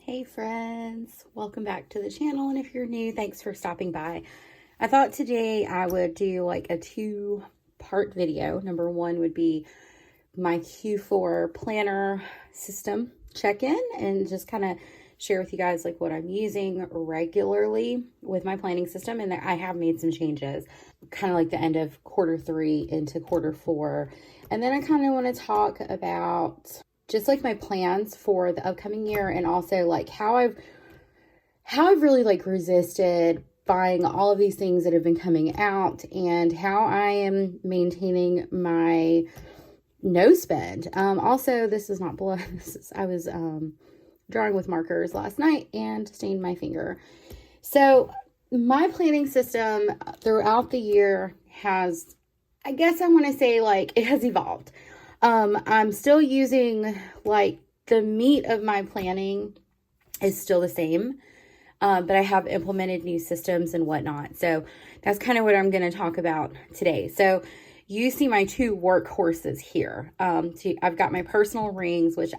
Hey friends, welcome back to the channel, and if you're new, thanks for stopping by. I thought today I would do like a two-part video. Number one would be my Q4 planner system check-in and just kind of share with you guys like what I'm using regularly with my planning system, and I have made some changes kind of like the end of quarter 3 into quarter 4. And then I kind of want to talk about just like my plans for the upcoming year, and also like how I've really like resisted buying all of these things that have been coming out, and how I am maintaining my no spend. Also, this is not blood. I was drawing with markers last night and stained my finger. So my planning system throughout the year has, I guess I want to say, like, it has evolved. I'm still using, like, the meat of my planning is still the same, but I have implemented new systems and whatnot. So that's kind of what I'm going to talk about today. So you see my two workhorses here. I've got my personal rings, which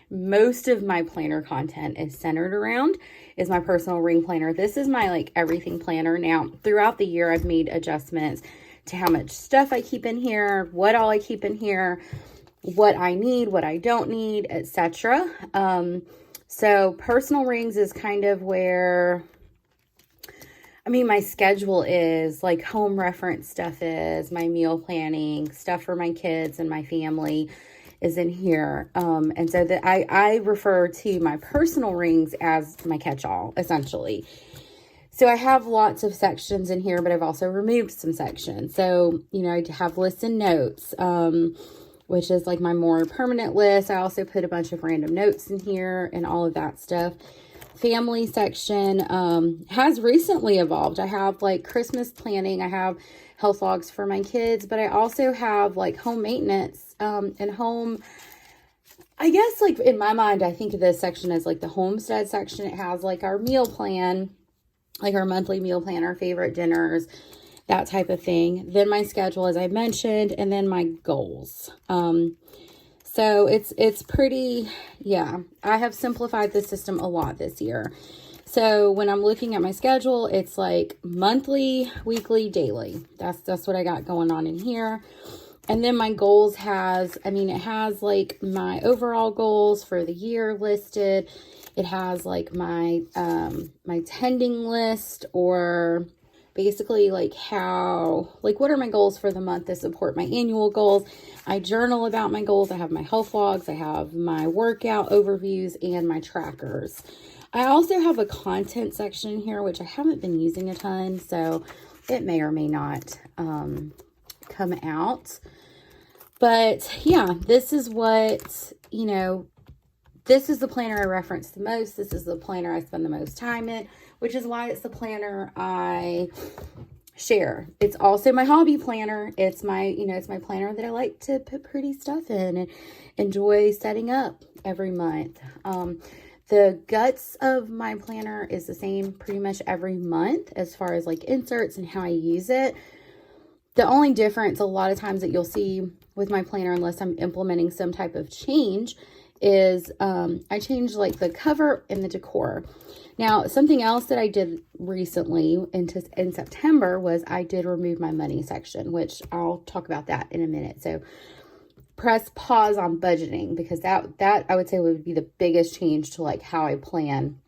most of my planner content is centered around, is my personal ring planner. This is my like everything planner. Now, throughout the year, I've made adjustments to how much stuff I keep in here, what all I keep in here, what I need, what I don't need, etc. So personal rings is kind of where, I mean, my schedule is, like home reference stuff is, my meal planning, stuff for my kids and my family is in here. And so that I refer to my personal rings as my catch-all, essentially. So I have lots of sections in here, but I've also removed some sections. So, you know, I have lists and notes, which is like my more permanent list. I also put a bunch of random notes in here and all of that stuff. Family section has recently evolved. I have like Christmas planning. I have health logs for my kids, but I also have like home maintenance and home. I guess like in my mind, I think of this section as like the homestead section. It has like our meal plan, like our monthly meal plan, our favorite dinners, that type of thing. Then my schedule, as I mentioned, and then my goals. So it's pretty, yeah, I have simplified the system a lot this year. So when I'm looking at my schedule, it's like monthly, weekly, daily. That's what I got going on in here. And then my goals it has like my overall goals for the year listed. It has like my tending list, or basically like what are my goals for the month to support my annual goals. I journal about my goals. I have my health logs. I have my workout overviews and my trackers. I also have a content section here, which I haven't been using a ton, so it may or may not come out. But yeah, this is what, you know, this is the planner I reference the most. This is the planner I spend the most time in, which is why it's the planner I share. It's also my hobby planner. It's my, it's my planner that I like to put pretty stuff in and enjoy setting up every month. The guts of my planner is the same pretty much every month as far as like inserts and how I use it. The only difference a lot of times that you'll see with my planner, unless I'm implementing some type of change, is I changed like the cover and the decor. Now, something else that I did recently in September was I did remove my money section, which I'll talk about that in a minute. So press pause on budgeting, because that I would say would be the biggest change to like how I plan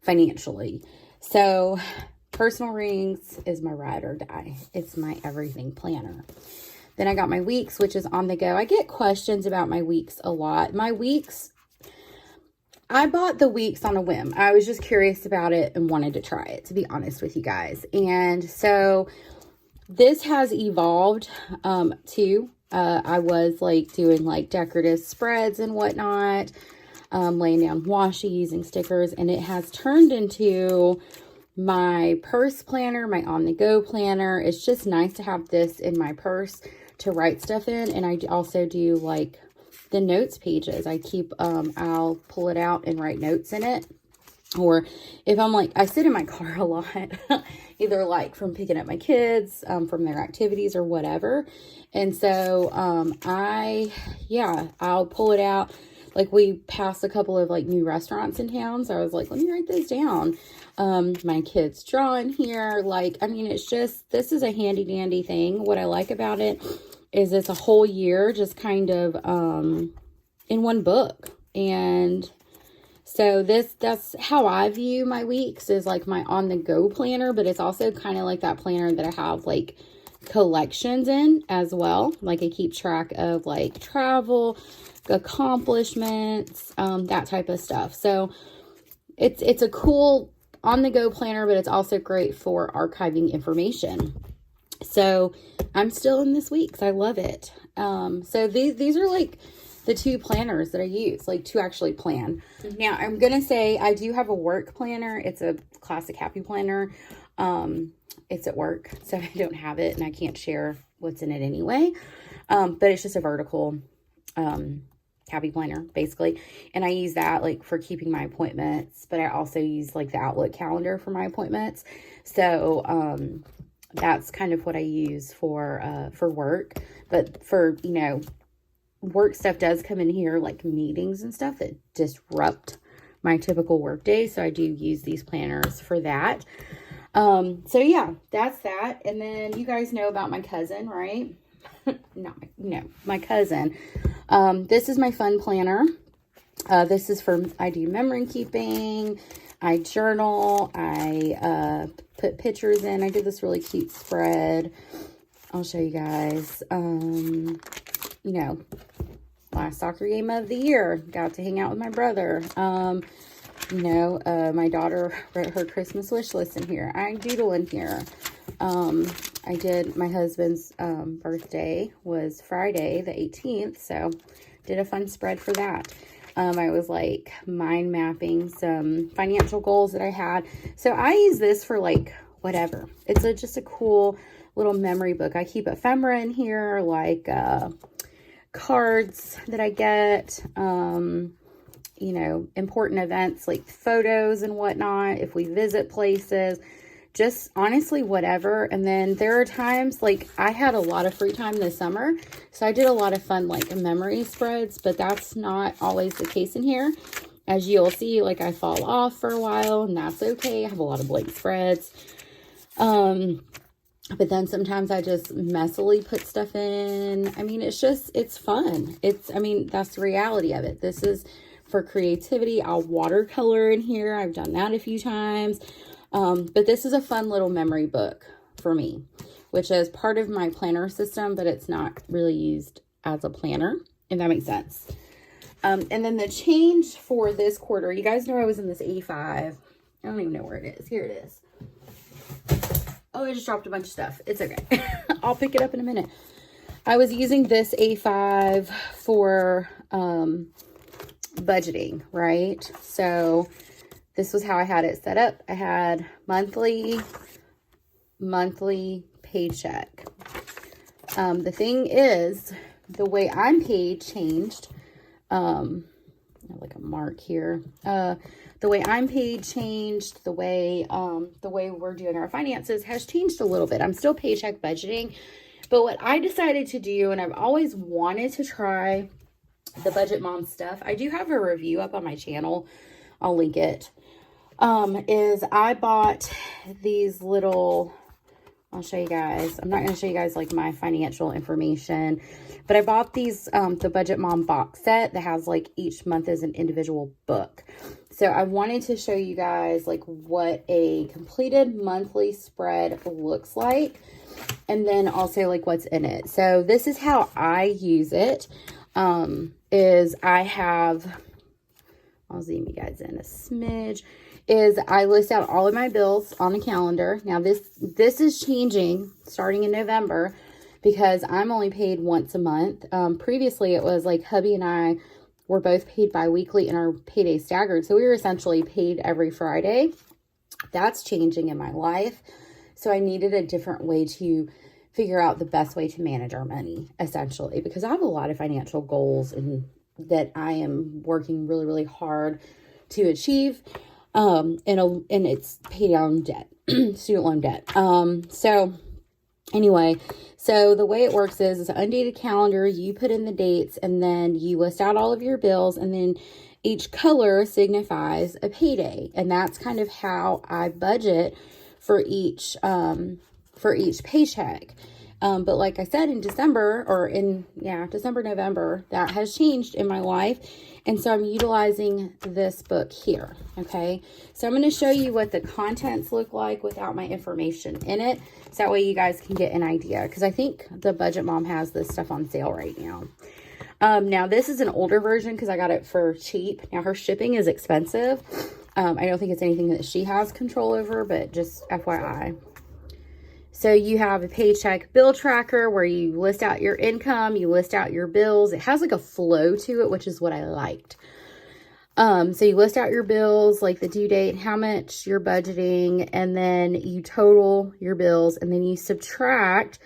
financially. So personal rings is my ride or die. It's my everything planner. Then I got my weeks, which is on the go. I get questions about my weeks a lot. My weeks, I bought the weeks on a whim. I was just curious about it and wanted to try it, to be honest with you guys. And so this has evolved too. I was like doing like decorative spreads and whatnot, laying down washi, using stickers, and it has turned into my purse planner, my on-the-go planner. It's just nice to have this in my purse to write stuff in. And I also do like the notes pages. I'll pull it out and write notes in it. Or if I'm like, I sit in my car a lot, either like from picking up my kids, from their activities or whatever. And so, I'll pull it out. like we passed a couple of like new restaurants in town. So I was like, let me write those down. My kids draw in here. Like, I mean, it's just, this is a handy dandy thing. What I like about it is it's a whole year just kind of in one book. And so that's how I view my weeks, is like my on the go planner, but it's also kind of like that planner that I have like collections in as well. Like I keep track of like travel, accomplishments, that type of stuff. So it's a cool on the go planner, but it's also great for archiving information. So I'm still in this week, so I love it. So these are like the two planners that I use, like to actually plan. Now I'm gonna say I do have a work planner. It's a classic happy planner. It's at work, so I don't have it and I can't share what's in it anyway. But it's just a vertical happy planner basically. And I use that like for keeping my appointments, but I also use like the Outlook calendar for my appointments. So that's kind of what I use for work. But for, you know, work stuff does come in here, like meetings and stuff that disrupt my typical work day. So I do use these planners for that. So yeah, that's that. And then you guys know about my cousin, right? my cousin. This is my fun planner. This is for, I do memory keeping. I journal. I put pictures in. I did this really cute spread. I'll show you guys. You know, last soccer game of the year, got to hang out with my brother. You know, my daughter wrote her Christmas wish list in here. I doodle in here. I did, my husband's birthday was Friday the 18th, so did a fun spread for that. I was like mind mapping some financial goals that I had. So I use this for like whatever. It's just a cool little memory book. I keep ephemera in here, like cards that I get, you know, important events like photos and whatnot, if we visit places, just honestly whatever. And then there are times like I had a lot of free time this summer, so I did a lot of fun like memory spreads, but that's not always the case in here. As you'll see, like I fall off for a while, and that's okay. I have a lot of blank spreads. But then sometimes I just messily put stuff in. I mean, it's fun. I mean, that's the reality of it. This is for creativity. I'll watercolor in here. I've done that a few times. But this is a fun little memory book for me, which is part of my planner system, but it's not really used as a planner, if that makes sense. And then the change for this quarter, you guys know I was in this A5. I don't even know where it is. Here it is. Oh, I just dropped a bunch of stuff. It's okay. I'll pick it up in a minute. I was using this A5 for budgeting, right? So this was how I had it set up. I had monthly paycheck. The thing is, the way I'm paid changed. Like a mark here. The way I'm paid changed. The way we're doing our finances has changed a little bit. I'm still paycheck budgeting, but what I decided to do, and I've always wanted to try the Budget Mom stuff. I do have a review up on my channel. I'll link it. Is I bought these little, I'll show you guys. I'm not going to show you guys like my financial information, but I bought these, the Budget Mom box set that has like each month is an individual book. So I wanted to show you guys like what a completed monthly spread looks like, and then also like what's in it. So this is how I use it, is I have, I'll zoom you guys in a smidge, is I list out all of my bills on a calendar. Now this is changing starting in November because I'm only paid once a month. Previously it was like hubby and I were both paid bi-weekly and our payday staggered. So we were essentially paid every Friday. That's changing in my life. So I needed a different way to figure out the best way to manage our money, essentially, because I have a lot of financial goals and that I am working really, really hard to achieve. And it's pay down debt, student loan debt. So Anyway, so the way it works is it's an undated calendar. You put in the dates and then you list out all of your bills, and then each color signifies a payday. And that's kind of how I budget for each paycheck. But like I said, in December, December, November, that has changed in my life. And so I'm utilizing this book here. Okay. So I'm going to show you what the contents look like without my information in it. So that way you guys can get an idea. Because I think the Budget Mom has this stuff on sale right now. Now this is an older version because I got it for cheap. Now her shipping is expensive. I don't think it's anything that she has control over, but just FYI. So you have a paycheck bill tracker where you list out your income, you list out your bills. It has like a flow to it, which is what I liked. So you list out your bills, like the due date, how much you're budgeting, and then you total your bills, and then you subtract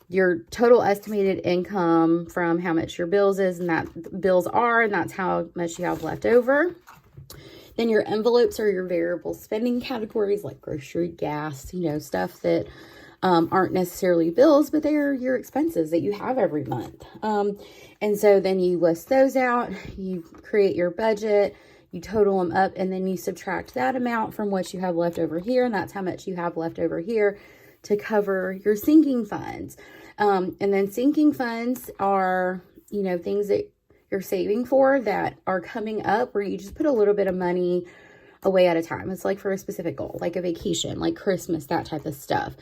your total estimated income from how much your bills is, and that's how much you have left over. Then your envelopes are your variable spending categories like grocery, gas, stuff that aren't necessarily bills, but they're your expenses that you have every month. And so then you list those out, you create your budget, you total them up, and then you subtract that amount from what you have left over here, and that's how much you have left over here to cover your sinking funds. And then sinking funds are, things that you're saving for that are coming up where you just put a little bit of money away at a time. It's like for a specific goal, like a vacation, like Christmas, that type of stuff.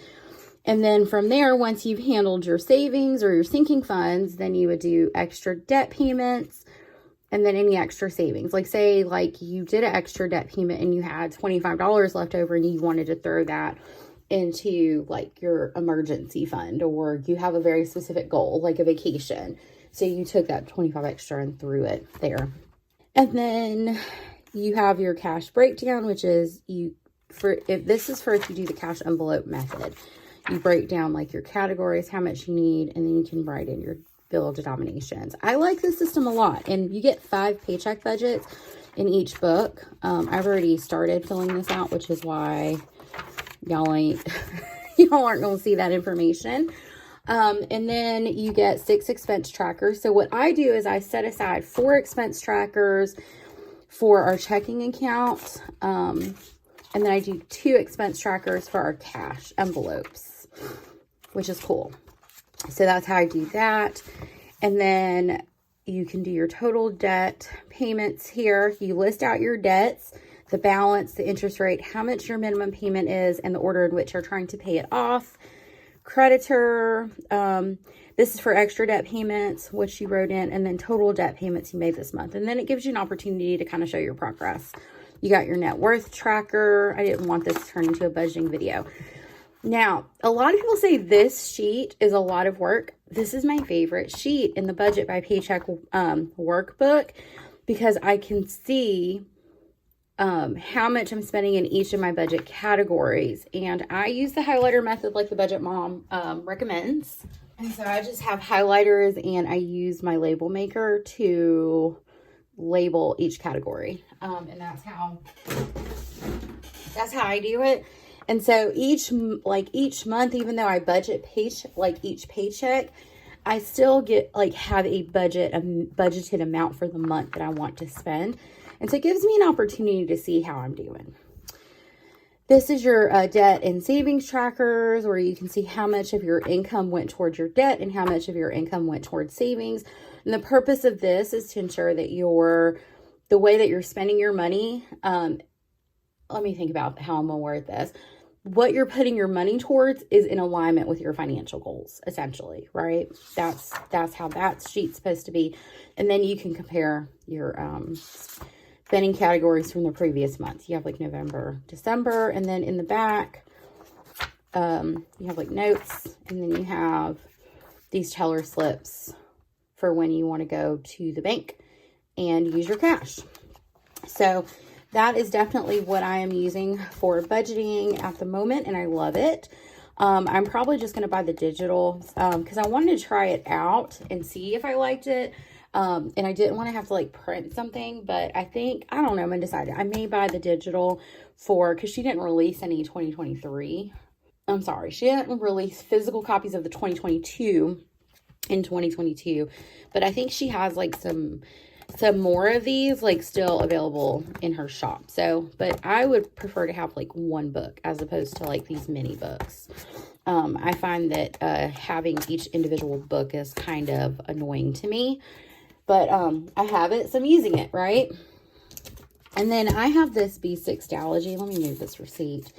And then from there, once you've handled your savings or your sinking funds, then you would do extra debt payments and then any extra savings. Like say like you did an extra debt payment and you had $25 left over and you wanted to throw that into like your emergency fund, or you have a very specific goal, like a vacation. So you took that 25 extra and threw it there. And then you have your cash breakdown, which is if you do the cash envelope method. You break down like your categories, how much you need, and then you can write in your bill denominations. I like this system a lot, and you get 5 paycheck budgets in each book. I've already started filling this out, which is why y'all aren't going to see that information. And then you get 6 expense trackers. So what I do is I set aside 4 expense trackers for our checking account. And then I do 2 expense trackers for our cash envelopes, which is cool. So that's how I do that. And then you can do your total debt payments here. You list out your debts, the balance, the interest rate, how much your minimum payment is, and the order in which you're trying to pay it off. Creditor, this is for extra debt payments, which you wrote in, and then total debt payments you made this month. And then it gives you an opportunity to kind of show your progress. You got your net worth tracker. I didn't want this to turn into a budgeting video. Now, a lot of people say this sheet is a lot of work. This is my favorite sheet in the Budget by Paycheck workbook because I can see how much I'm spending in each of my budget categories. And I use the highlighter method like the Budget Mom recommends. And so I just have highlighters and I use my label maker to label each category. And that's how I do it. And so each month, even though I budget each paycheck, I still get have a budgeted amount for the month that I want to spend. And so it gives me an opportunity to see how I'm doing. This is your debt and savings trackers, where you can see how much of your income went towards your debt and how much of your income went towards savings. And the purpose of this is to ensure that the way that you're spending your money, let me think about how I'm going to word this. What you're putting your money towards is in alignment with your financial goals, essentially, right? That's how that sheet's supposed to be. And then you can compare your spending categories from the previous month. You have like November, December, and then in the back, you have like notes, and then you have these teller slips for when you want to go to the bank and use your cash. So that is definitely what I am using for budgeting at the moment, and I love it. I'm probably just going to buy the digital because I wanted to try it out and see if I liked it. And I didn't want to have to print something, but I don't know, I'm undecided. I may buy the digital because she didn't release any 2023 I'm sorry, she didn't release physical copies of the 2022 in 2022, but I think she has like some more of these like still available in her shop. So, but I would prefer to have like one book as opposed to like these mini books. I find that having each individual book is kind of annoying to me, but I have it, so I'm using it, right? And then I have this B6 Let me move this receipt.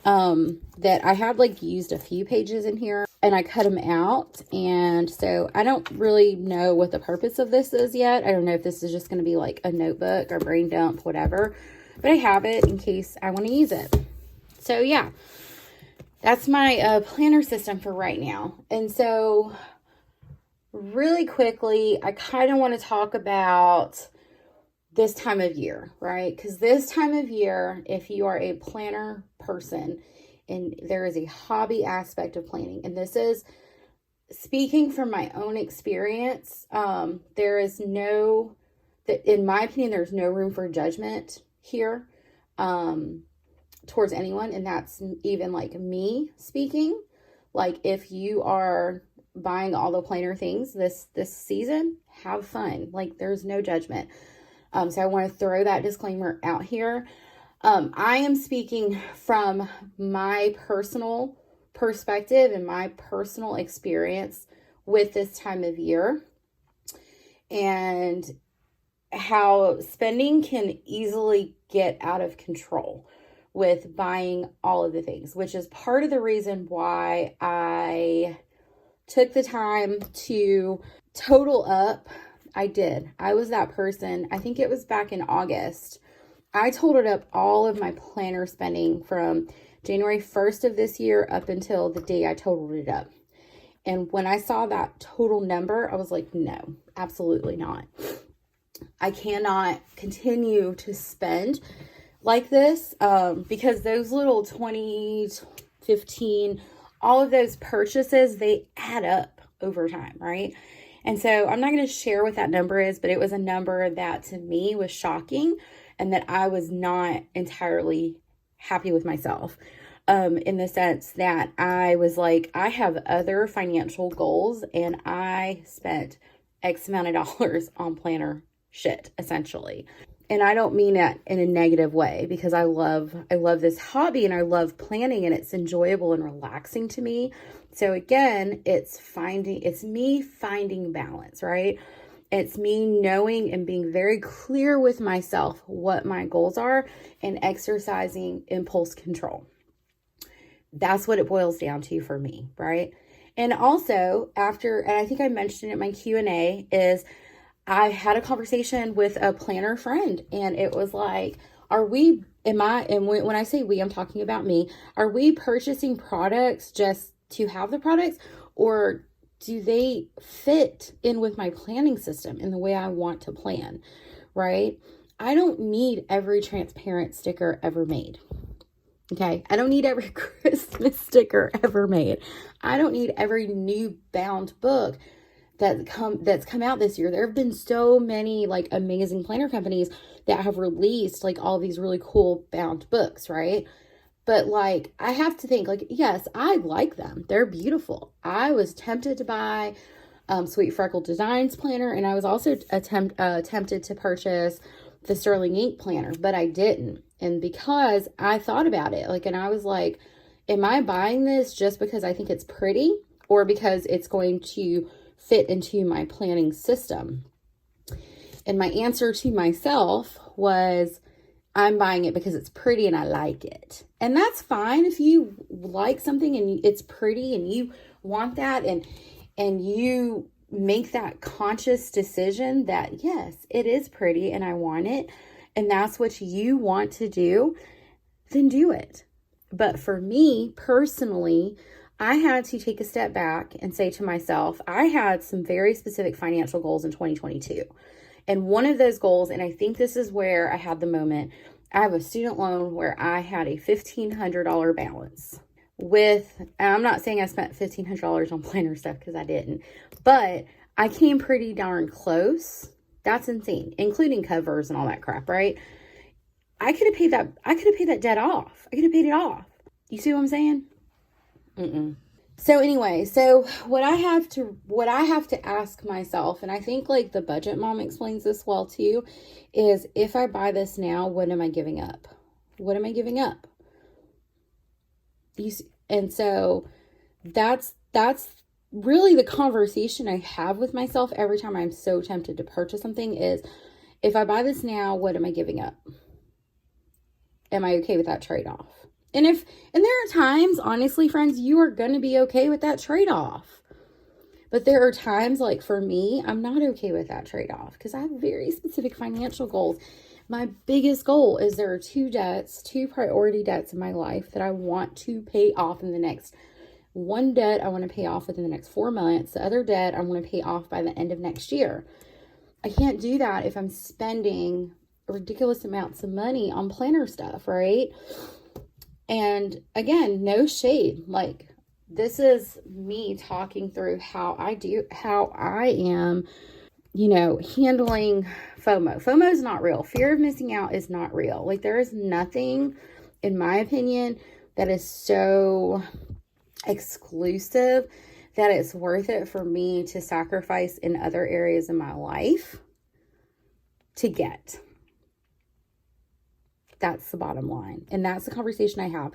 That I have like used a few pages in here and I cut them out. And so I don't really know what the purpose of this is yet. I don't know if this is just going to be like a notebook or brain dump, whatever, but I have it in case I want to use it. So yeah, that's my planner system for right now. And so really quickly, I kind of want to talk about this time of year, right? Because this time of year, if you are a planner person and there is a hobby aspect of planning, and this is speaking from my own experience, there is no, in my opinion, there's no room for judgment here towards anyone. And that's even like me speaking. Like if you are buying all the planner things this season, have fun. Like there's no judgment. So I want to throw that disclaimer out here. I am speaking from my personal perspective and my personal experience with this time of year and how spending can easily get out of control with buying all of the things, which is part of the reason why I took the time to total up. I did. I was that person. I think it was back in August. I totaled up all of my planner spending from January 1st of this year up until the day I totaled it up. And when I saw that total number, I was like, no, absolutely not. I cannot continue to spend like this because those little 20, 15, all of those purchases, they add up over time, right? And so I'm not going to share what that number is, but it was a number that to me was shocking and that I was not entirely happy with myself in the sense that I was like, I have other financial goals and I spent X amount of dollars on planner shit, essentially. And I don't mean that in a negative way because I love this hobby and I love planning and it's enjoyable and relaxing to me. So again, it's me finding balance, right? It's me knowing and being very clear with myself what my goals are and exercising impulse control. That's what it boils down to for me, right? And also and I think I mentioned it in my Q&A is I had a conversation with a planner friend and it was like, when I say we, I'm talking about me, are we purchasing products just to have the products or do they fit in with my planning system in the way I want to plan, right? I don't need every transparent sticker ever made. Okay. I don't need every Christmas sticker ever made. I don't need every new bound book that's come out this year. There have been so many like amazing planner companies that have released like all these really cool bound books, right? But like I have to think like, yes, I like them. They're beautiful. I was tempted to buy Sweet Freckle Designs planner, and I was also tempted to purchase the Sterling Ink planner, but I didn't. And because I thought about it, like, and I was like, am I buying this just because I think it's pretty or because it's going to fit into my planning system? And my answer to myself was, I'm buying it because it's pretty and I like it. And that's fine if you like something and it's pretty and you want that and you make that conscious decision that yes, it is pretty and I want it and that's what you want to do, then do it. But for me personally, I had to take a step back and say to myself, I had some very specific financial goals in 2022. And one of those goals, and I think this is where I had the moment, I have a student loan where I had a $1,500 balance and I'm not saying I spent $1,500 on planner stuff because I didn't, but I came pretty darn close. That's insane, including covers and all that crap, right? I could have paid that debt off. I could have paid it off. You see what I'm saying? So anyway, so what I have to ask myself, and I think like the budget mom explains this well too, is if I buy this now, what am I giving up? What am I giving up? And so that's really the conversation I have with myself every time I'm so tempted to purchase something is, if I buy this now, what am I giving up? Am I okay with that trade-off? And there are times, honestly, friends, you are going to be okay with that trade-off. But there are times, like for me, I'm not okay with that trade-off because I have very specific financial goals. My biggest goal is there are two priority debts in my life that I want to pay off in the next. One debt I want to pay off within the next 4 months. The other debt I want to pay off by the end of next year. I can't do that if I'm spending ridiculous amounts of money on planner stuff, right? And again, no shade. Like, this is me talking through how I am, handling FOMO. FOMO is not real. Fear of missing out is not real. Like, there is nothing, in my opinion, that is so exclusive that it's worth it for me to sacrifice in other areas of my life to get. That's the bottom line. And that's the conversation I have.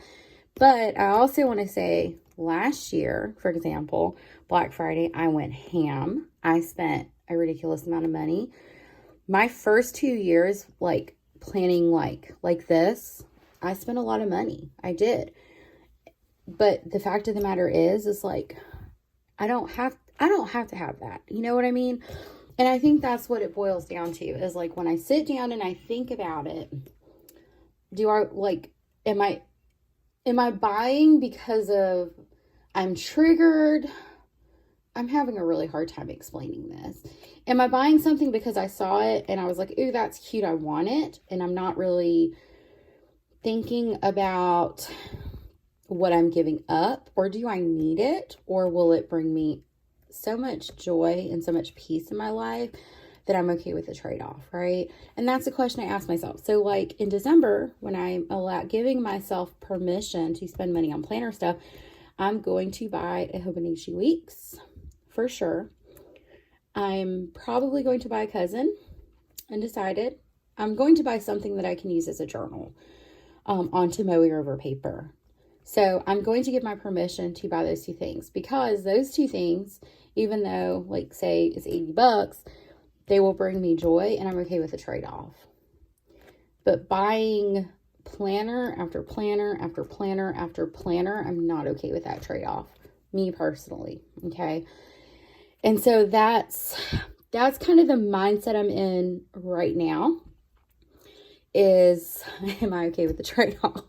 But I also want to say, last year, for example, Black Friday, I went ham. I spent a ridiculous amount of money. My first 2 years, like planning like this, I spent a lot of money. I did. But the fact of the matter is like, I don't have to have that. You know what I mean? And I think that's what it boils down to, is like, when I sit down and I think about it, am I buying because of I'm triggered? I'm having a really hard time explaining this. Am I buying something because I saw it and I was like, ooh, that's cute, I want it, and I'm not really thinking about what I'm giving up? Or do I need it? Or will it bring me so much joy and so much peace in my life that I'm okay with the trade-off, right? And that's the question I ask myself. So like in December, when I'm giving myself permission to spend money on planner stuff, I'm going to buy a Hobonichi Weeks for sure. I'm probably going to buy a cousin, undecided. I'm going to buy something that I can use as a journal on Tomoe River paper. So I'm going to give my permission to buy those two things, because those two things, even though like say it's $80, they will bring me joy and I'm okay with the trade-off. But buying planner after planner after planner after planner, I'm not okay with that trade-off, me personally. Okay. And so that's kind of the mindset I'm in right now, is, am I okay with the trade-off?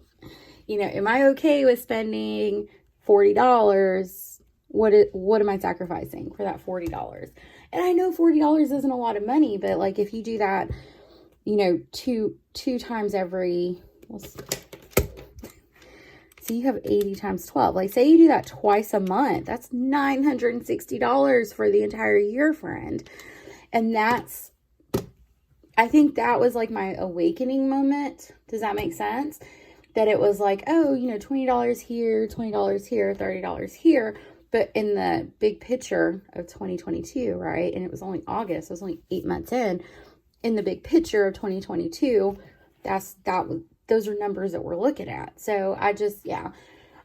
Am I okay with spending $40? What am I sacrificing for that $40? And I know $40 isn't a lot of money, but like if you do that, two times every, so you have 80 times 12. Like say you do that twice a month, that's $960 for the entire year, friend. And I think that was like my awakening moment. Does that make sense? That it was like, oh, $20 here, $20 here, $30 here. But in the big picture of 2022, right? And it was only August. It was only 8 months in. In the big picture of 2022, those are numbers that we're looking at. So so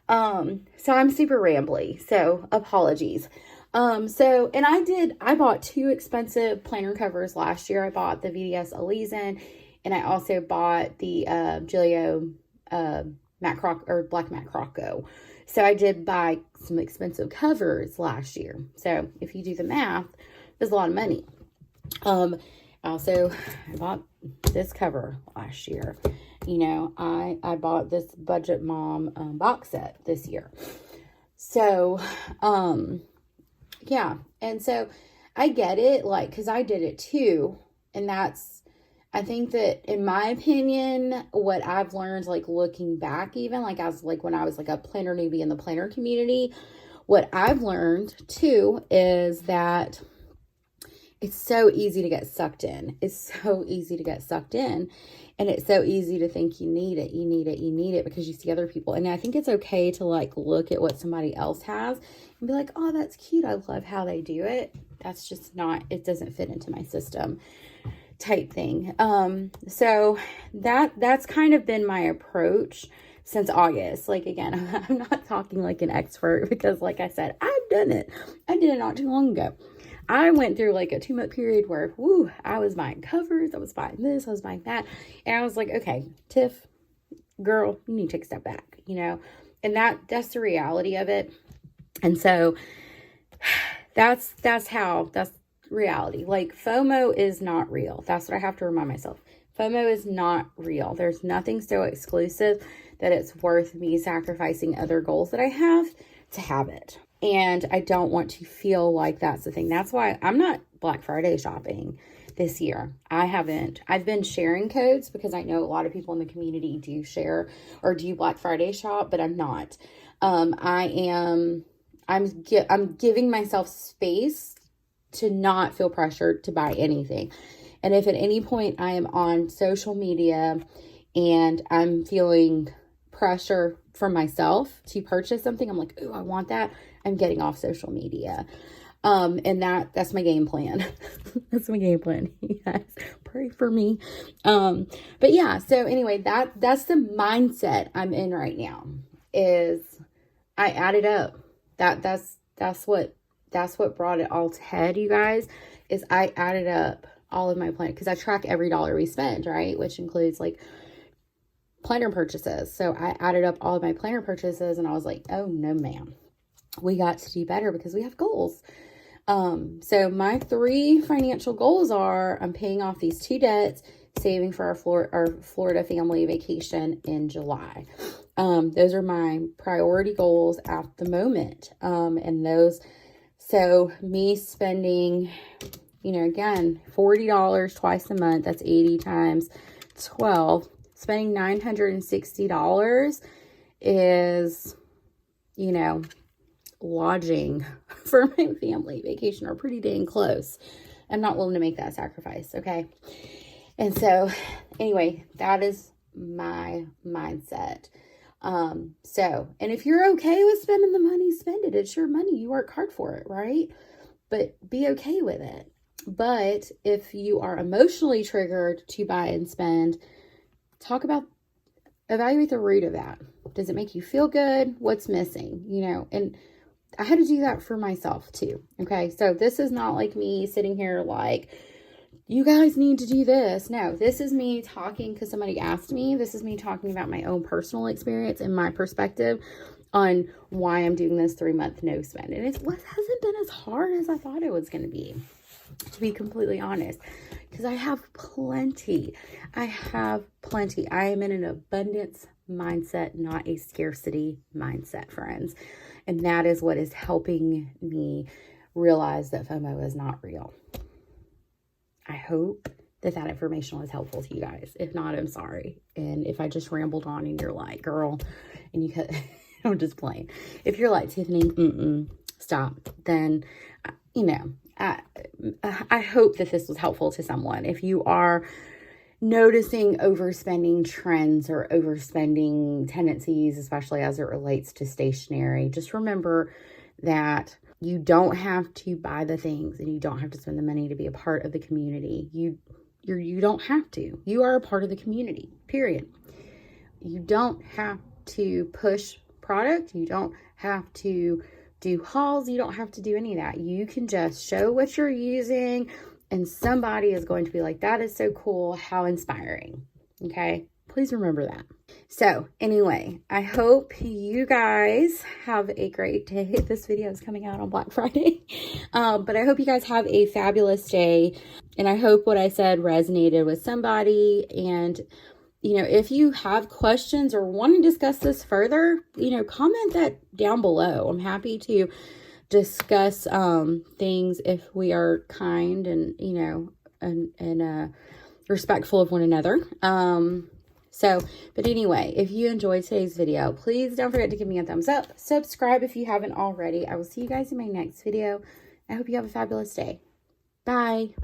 I'm super rambly. So apologies. I bought 2 expensive planner covers last year. I bought the VDS Elysian, and I also bought the Gillio Black Matte Croco. So I did buy some expensive covers last year. So if you do the math, there's a lot of money. I bought this cover last year. I bought this Budget Mom box set this year. So, yeah. And so I get it, like, because I did it too. And I think that, in my opinion, what I've learned, like looking back, even like as like when I was like a planner newbie in the planner community, what I've learned too is that it's so easy to get sucked in. It's so easy to get sucked in. And it's so easy to think you need it, you need it, you need it because you see other people. And I think it's okay to like look at what somebody else has and be like, oh, that's cute. I love how they do it. That's just not, it doesn't fit into my system type thing. So that's kind of been my approach since August. Like, again, I'm not talking like an expert because like I said, I've done it. I did it not too long ago. I went through like a 2-month period where, I was buying covers, I was buying this, I was buying that. And I was like, okay, Tiff, girl, you need to take a step back, you know? And that's the reality of it. And so that's reality. Like, FOMO is not real. That's what I have to remind myself. FOMO is not real. There's nothing so exclusive that it's worth me sacrificing other goals that I have to have it. And I don't want to feel like that's the thing. That's why I'm not Black Friday shopping this year. I've been sharing codes because I know a lot of people in the community do share or do Black Friday shop, but I'm not. I'm giving myself space to not feel pressured to buy anything. And if at any point I am on social media and I'm feeling pressure from myself to purchase something, I'm like, ooh, I want that, I'm getting off social media. And that's my game plan. That's my game plan. You guys pray for me. But yeah, so anyway, that's the mindset I'm in right now. Is I added up. That's what brought it all to head, you guys, is I added up all of my plan, because I track every dollar we spend, right? Which includes like planner purchases. So I added up all of my planner purchases and I was like, oh no, ma'am, we got to do better because we have goals. So my 3 financial goals are, I'm paying off these 2 debts, saving for our Florida family vacation in July. Those are my priority goals at the moment. So me spending, again, $40 twice a month, that's 80 times 12, spending $960 is, lodging for my family vacation, are pretty dang close. I'm not willing to make that sacrifice. Okay. And so anyway, that is my mindset. And if you're okay with spending the money, spend it. It's your money. You work hard for it, right? But be okay with it. But if you are emotionally triggered to buy and spend, evaluate the root of that. Does it make you feel good? What's missing? And I had to do that for myself too. Okay. So this is not like me sitting here like, you guys need to do this. No, this is me talking because somebody asked me. This is me talking about my own personal experience and my perspective on why I'm doing this 3-month no spend. And it hasn't been as hard as I thought it was going to be completely honest, because I have plenty. I am in an abundance mindset, not a scarcity mindset, friends. And that is what is helping me realize that FOMO is not real. I hope that information was helpful to you guys. If not, I'm sorry. And if I just rambled on and you're like, girl, and you could, I'm just playing. If you're like, Tiffany, stop, then, I hope that this was helpful to someone. If you are noticing overspending trends or overspending tendencies, especially as it relates to stationery, just remember that you don't have to buy the things and you don't have to spend the money to be a part of the community. You don't have to. You are a part of the community, period. You don't have to push product. You don't have to do hauls. You don't have to do any of that. You can just show what you're using and somebody is going to be like, that is so cool. How inspiring. Okay. Please remember that. So anyway, I hope you guys have a great day. This video is coming out on Black Friday. But I hope you guys have a fabulous day. And I hope what I said resonated with somebody. And, if you have questions or want to discuss this further, comment that down below. I'm happy to discuss things if we are kind and respectful of one another. But anyway, if you enjoyed today's video, please don't forget to give me a thumbs up. Subscribe if you haven't already. I will see you guys in my next video. I hope you have a fabulous day. Bye.